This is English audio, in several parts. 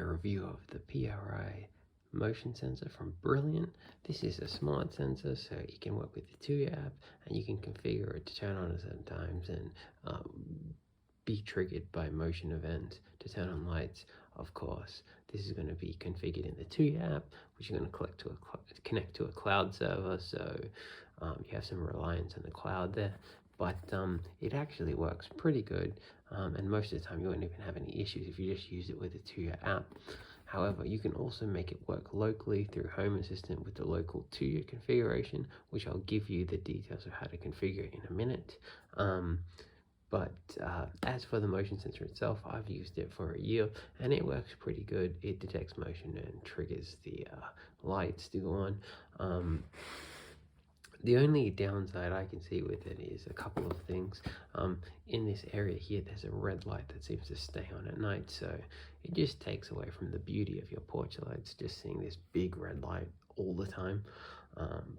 A review of the PIR Motion Sensor from Brilliant. This is a smart sensor, so you can work with the tuya app and you can configure it to turn on at certain times and be triggered by motion events to turn on lights. Of course, this is going to be configured in the tuya app, which you're going to connect to a cloud server, so you have some reliance on the cloud there. But it actually works pretty good, and most of the time you won't even have any issues if you just use it with the tuya app. However, you can also make it work locally through Home Assistant with the local tuya configuration, which I'll give you the details of how to configure in a minute. But as for the motion sensor itself, I've used it for a year and it works pretty good. It detects motion and triggers the lights to go on. The only downside I can see with it is a couple of things. In this area here, there's a red light that seems to stay on at night, so it just takes away from the beauty of your porch lights, just seeing this big red light all the time.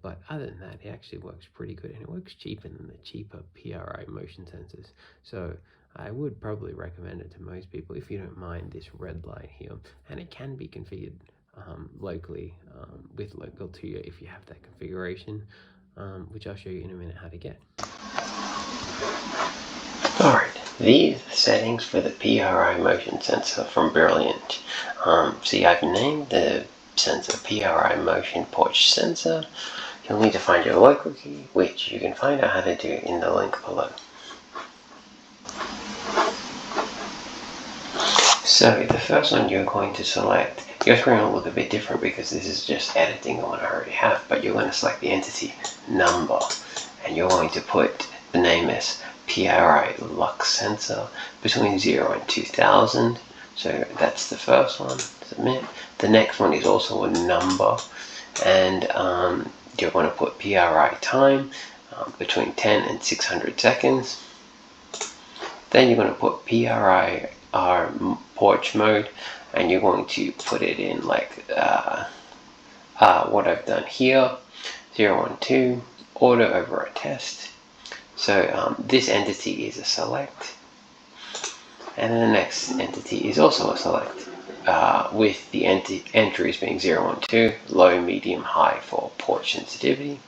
But other than that, it actually works pretty good, and it works cheaper than the cheaper PIR motion sensors. So I would probably recommend it to most people if you don't mind this red light here, and it can be configured locally with local tuya if you have that configuration. Which I'll show you in a minute how to get. Alright, these are the settings for the PIR motion sensor from Brilliant. See, I've named the sensor PIR motion porch sensor. You'll need to find your local key, which you can find out how to do in the link below. So the first one you're going to select, your screen will look a bit different because this is just editing the one I already have, but you're going to select the entity number and you're going to put the name as PIR Lux Sensor between 0 and 2000. So that's the first one, submit. The next one is also a number, and you're going to put PIR time between 10 and 600 seconds. Then you're going to put PIR porch mode, and you're going to put it in like what I've done here, 012, order over a test. So this entity is a select, and then the next entity is also a select, with the entries being 012, low, medium, high for porch sensitivity.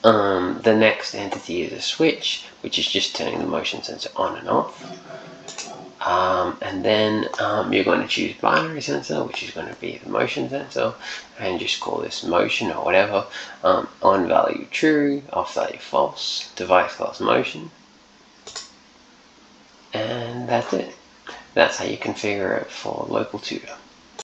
The next entity is a switch, which is just turning the motion sensor on and off. And then you're going to choose binary sensor, which is going to be the motion sensor, and just call this motion or whatever. On value true, off value false, device class motion, and that's it. That's how you configure it for local tuya.